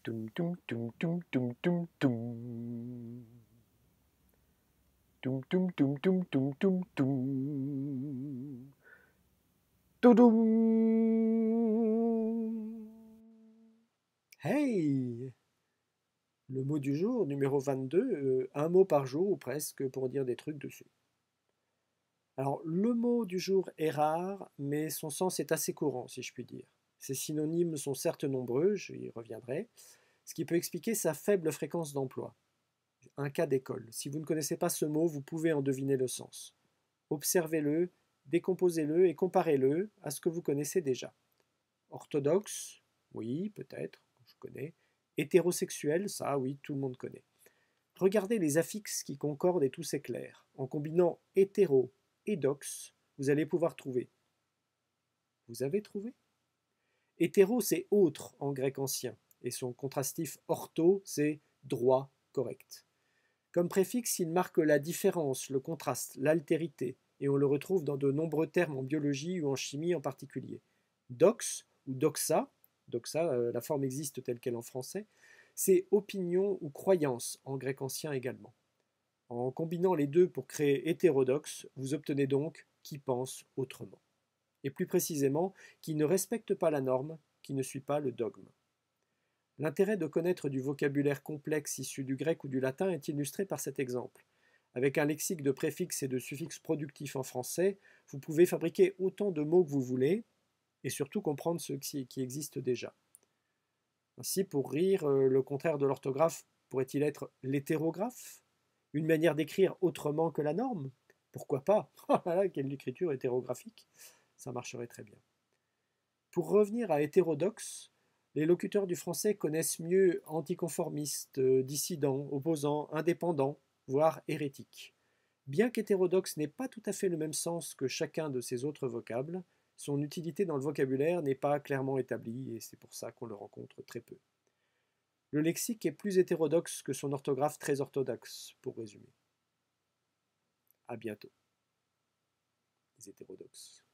Tum tum tum tum tum tum tum. Tum tum tum tum tum tum tum. Toudoum. Hey! Le mot du jour, numéro 22, un mot par jour ou presque pour dire des trucs dessus. Alors, le mot du jour est rare, mais son sens est assez courant, si je puis dire. Ses synonymes sont certes nombreux, j'y reviendrai, ce qui peut expliquer sa faible fréquence d'emploi. Un cas d'école. Si vous ne connaissez pas ce mot, vous pouvez en deviner le sens. Observez-le, décomposez-le et comparez-le à ce que vous connaissez déjà. Orthodoxe, oui, peut-être, je connais. Hétérosexuel, ça, oui, tout le monde connaît. Regardez les affixes qui concordent et tout s'éclaire. En combinant hétéro et dox, vous allez pouvoir trouver. Vous avez trouvé? Hétéro, c'est autre en grec ancien, et son contrastif ortho, c'est droit, correct. Comme préfixe, il marque la différence, le contraste, l'altérité, et on le retrouve dans de nombreux termes en biologie ou en chimie en particulier. Dox ou doxa, la forme existe telle qu'elle en français, c'est opinion ou croyance en grec ancien également. En combinant les deux pour créer hétérodoxe, vous obtenez donc qui pense autrement. Et plus précisément, qui ne respecte pas la norme, qui ne suit pas le dogme. L'intérêt de connaître du vocabulaire complexe issu du grec ou du latin est illustré par cet exemple. Avec un lexique de préfixes et de suffixes productifs en français, vous pouvez fabriquer autant de mots que vous voulez et surtout comprendre ceux qui existent déjà. Ainsi, pour rire, le contraire de l'orthographe pourrait-il être l'hétérographe? Une manière d'écrire autrement que la norme? Pourquoi pas? Voilà, quelle écriture hétérographique! Ça marcherait très bien. Pour revenir à hétérodoxe, les locuteurs du français connaissent mieux anticonformiste, dissident, opposant, indépendant, voire hérétique. Bien qu'hétérodoxe n'ait pas tout à fait le même sens que chacun de ces autres vocables, son utilité dans le vocabulaire n'est pas clairement établie et c'est pour ça qu'on le rencontre très peu. Le lexique est plus hétérodoxe que son orthographe très orthodoxe, pour résumer. À bientôt, les hétérodoxes.